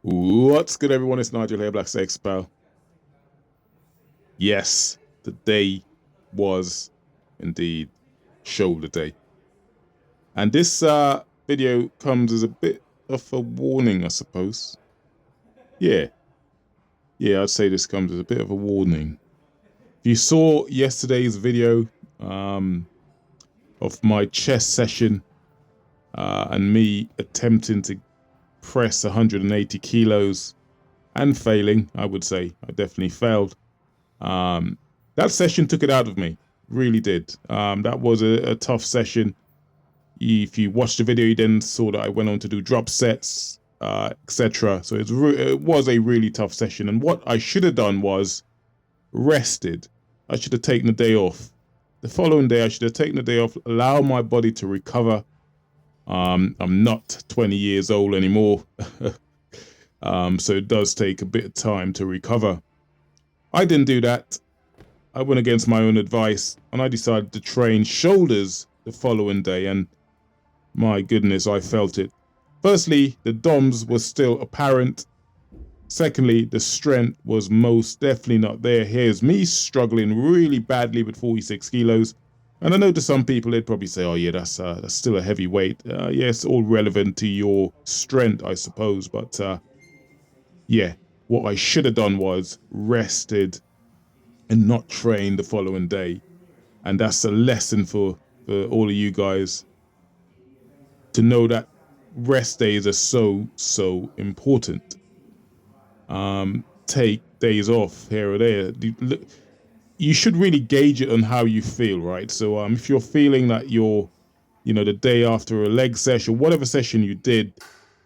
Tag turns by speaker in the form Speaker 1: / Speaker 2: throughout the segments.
Speaker 1: What's good, everyone? It's Nigel here, Black Sex Pal. Yes, the day was indeed shoulder day. And this video comes as a bit of a warning, I suppose. Yeah, I'd say this comes as a bit of a warning. If you saw yesterday's video of my chest session and me attempting to press 180 kilos and failing, I would say. I definitely failed. That session took it out of me, really did. That was a tough session. If you watched the video, you then saw that I went on to do drop sets, etc. So it was a really tough session. And what I should have done was rested. I should have taken the day off. The following day, I should have taken the day off, allow my body to recover. I'm not 20 years old anymore, so it does take a bit of time to recover. I didn't do that. I went against my own advice and I decided to train shoulders the following day, and my goodness, I felt it. Firstly, the DOMs was still apparent. Secondly, the strength was most definitely not there. Here's me struggling really badly with 46 kilos. And I know to some people they'd probably say, oh yeah, that's still a heavy weight. Yeah, it's all relevant to your strength, I suppose. But yeah, what I should have done was rested and not train the following day. And that's a lesson for all of you guys to know that rest days are so important. Take days off here or there. You should really gauge it on how you feel, right? So if you're feeling that you're, the day after a leg session, whatever session you did,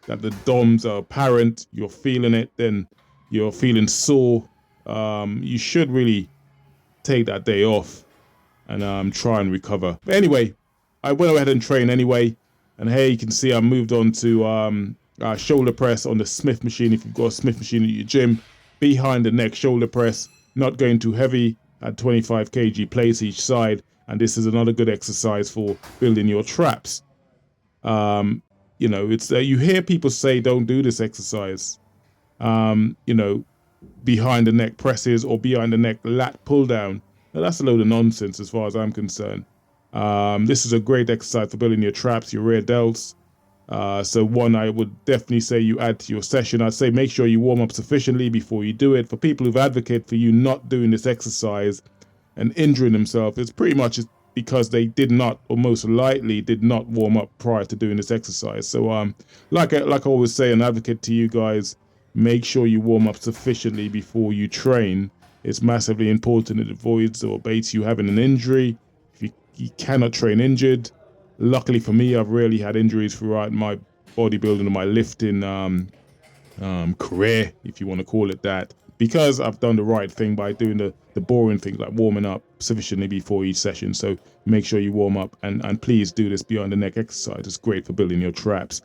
Speaker 1: that the DOMs are apparent, you're feeling it, then you're feeling sore, you should really take that day off and try and recover. But anyway, I went ahead and trained anyway. And here you can see I moved on to shoulder press on the Smith machine. If you've got a Smith machine at your gym, behind the neck shoulder press, not going too heavy at 25 kg plates each side. And this is another good exercise for building your traps. It's you hear people say don't do this exercise. Behind the neck presses or behind the neck lat pull down. Now, that's a load of nonsense as far as I'm concerned. This is a great exercise for building your traps, your rear delts. So one I would definitely say you add to your session. I'd say make sure you warm up sufficiently before you do it. For people who've advocated for you not doing this exercise and injuring themselves, it's pretty much because they did not, or most likely did not warm up prior to doing this exercise. So like I always say and advocate to you guys, make sure you warm up sufficiently before you train. It's massively important. It avoids or abates you having an injury. If you cannot train injured. Luckily for me, I've rarely had injuries throughout my bodybuilding or my lifting career, if you want to call it that, because I've done the right thing by doing the boring things like warming up sufficiently before each session. So make sure you warm up and please do this behind the neck exercise. It's great for building your traps.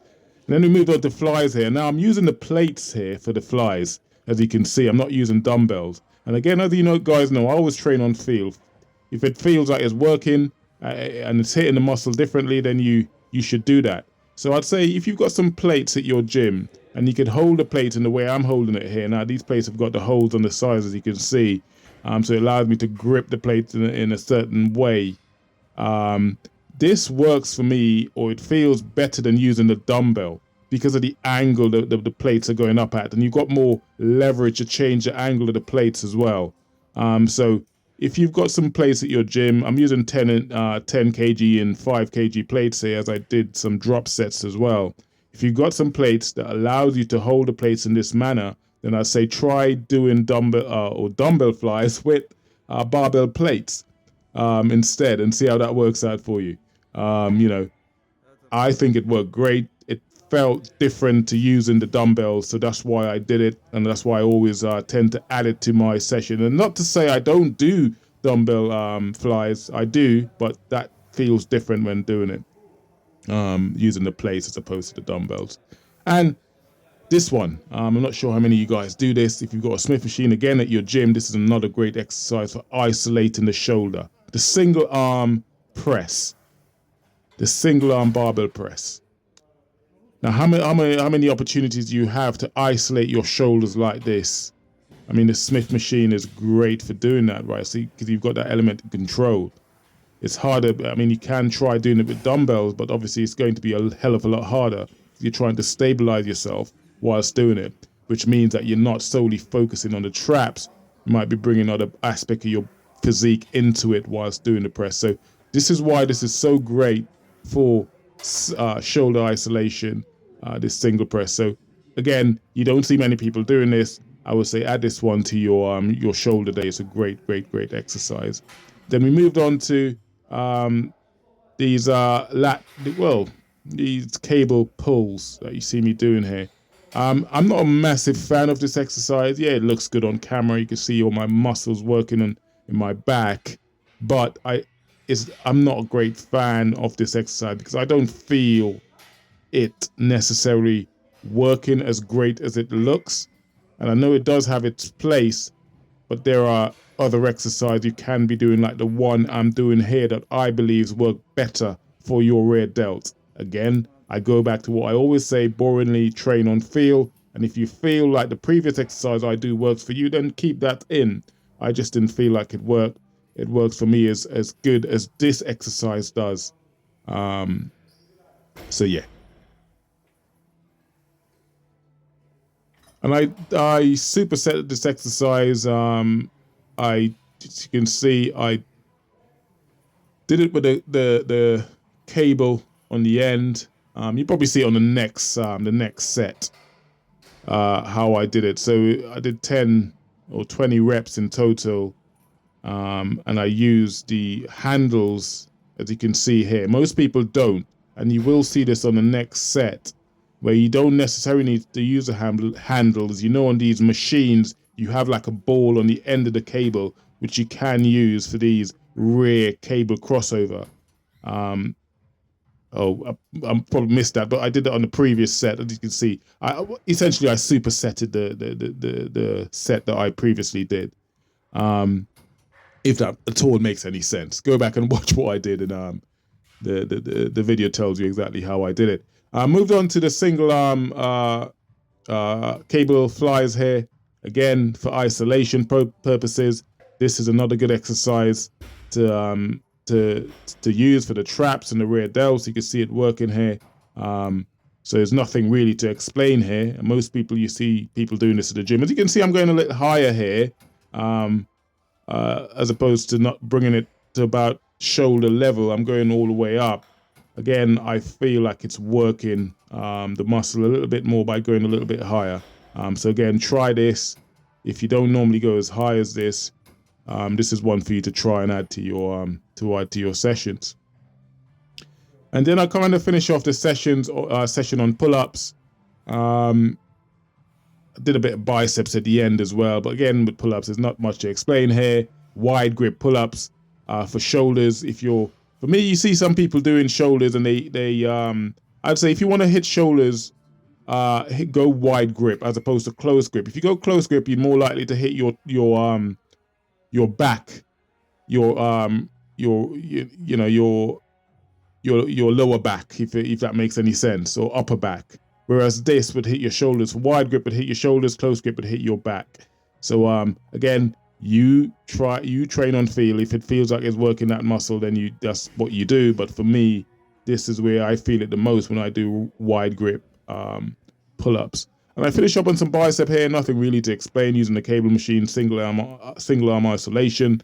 Speaker 1: And then we move on to flies here. Now I'm using the plates here for the flies. As you can see, I'm not using dumbbells. And again, as you guys know, I always train on feel. If it feels like it's working and it's hitting the muscle differently, then you should do that. So I'd say if you've got some plates at your gym and you could hold the plate in the way I'm holding it here. Now these plates have got the holes on the sides, as you can see. So it allows me to grip the plates in a certain way. This works for me, or it feels better than using the dumbbell because of the angle the plates are going up at, and you've got more leverage to change the angle of the plates as well. So if you've got some plates at your gym, I'm using 10 kg and 5 kg plates here, as I did some drop sets as well. If you've got some plates that allows you to hold the plates in this manner, then I'd say try doing dumbbell flies with barbell plates instead, and see how that works out for you. I think it worked great. It felt different to using the dumbbells, so that's why I did it, and that's why I always tend to add it to my session. And not to say I don't do dumbbell flies, I do, but that feels different when doing it, using the plates as opposed to the dumbbells. And this one, I'm not sure how many of you guys do this. If you've got a Smith machine, again, at your gym, this is another great exercise for isolating the shoulder. The single arm press. The single arm barbell press. Now, how many opportunities do you have to isolate your shoulders like this? I mean, the Smith machine is great for doing that, right? See, because you've got that element of control. It's harder. I mean, you can try doing it with dumbbells, but obviously it's going to be a hell of a lot harder. You're trying to stabilize yourself whilst doing it, which means that you're not solely focusing on the traps. You might be bringing other aspect of your physique into it whilst doing the press. So this is why this is so great for shoulder isolation, this single press. So again, you don't see many people doing this. I would say add this one to your shoulder day. It's a great exercise. Then we moved on to these these cable pulls that you see me doing here. I'm not a massive fan of this exercise. Yeah, it looks good on camera. You can see all my muscles working in my back, but I'm not a great fan of this exercise because I don't feel it necessarily working as great as it looks. And I know it does have its place, but there are other exercises you can be doing, like the one I'm doing here, that I believe work better for your rear delt. Again, I go back to what I always say, boringly train on feel. And if you feel like the previous exercise I do works for you, then keep that in. I just didn't feel like it worked. It works for me as good as this exercise does. So yeah. And I superset this exercise. As you can see, I did it with the cable on the end. You probably see it on the next set how I did it. So I did 10 or 20 reps in total, and I used the handles, as you can see here. Most people don't, and you will see this on the next set, where you don't necessarily need to use the handles. You know, on these machines, you have like a ball on the end of the cable, which you can use for these rear cable crossover. I probably missed that, but I did it on the previous set. As you can see, essentially I supersetted the set that I previously did. If that at all makes any sense, go back and watch what I did, and the video tells you exactly how I did it. I moved on to the single arm cable flies here. Again, for isolation purposes, this is another good exercise to use for the traps and the rear delts. You can see it working here. So there's nothing really to explain here. And most people, you see people doing this at the gym. As you can see, I'm going a little higher here, as opposed to not bringing it to about shoulder level. I'm going all the way up. Again, I feel like it's working the muscle a little bit more by going a little bit higher. So again, try this. If you don't normally go as high as this, this is one for you to try and add to your sessions. And then I kind of finish off the session on pull-ups. I did a bit of biceps at the end as well, but again, with pull-ups, there's not much to explain here. Wide grip pull-ups for shoulders. For me, you see some people doing shoulders, and I'd say if you want to hit shoulders, go wide grip as opposed to close grip. If you go close grip, you're more likely to hit your back, your lower back, if that makes any sense, or upper back. Whereas this would hit your shoulders. Wide grip would hit your shoulders, close grip would hit your back. So again, you train on feel. If it feels like it's working that muscle, then that's what you do. But for me, this is where I feel it the most when I do wide grip pull-ups. And I finish up on some bicep here. Nothing really to explain, using the cable machine, single arm isolation,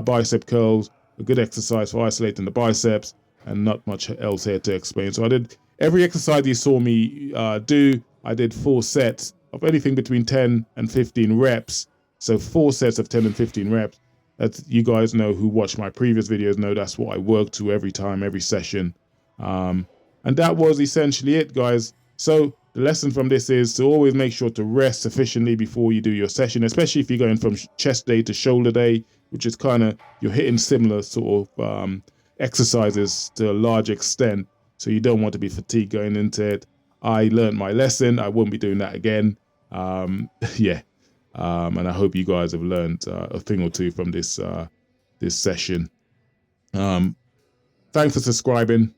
Speaker 1: bicep curls, a good exercise for isolating the biceps, and not much else here to explain. So I did every exercise you saw me do. I did 4 sets of anything between 10 and 15 reps. So 4 sets of 10 and 15 reps. That, you guys know who watch my previous videos know, that's what I work to every time, every session. And that was essentially it, guys. So the lesson from this is to always make sure to rest sufficiently before you do your session, especially if you're going from chest day to shoulder day, which is kind of, you're hitting similar sort of exercises to a large extent. So you don't want to be fatigued going into it. I learned my lesson. I won't be doing that again. Yeah. And I hope you guys have learned a thing or two from this session. Thanks for subscribing.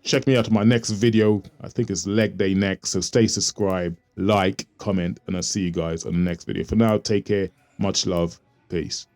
Speaker 1: Check me out on my next video. I think it's leg day next. So stay subscribed, like, comment, and I'll see you guys on the next video. For now, take care. Much love. Peace.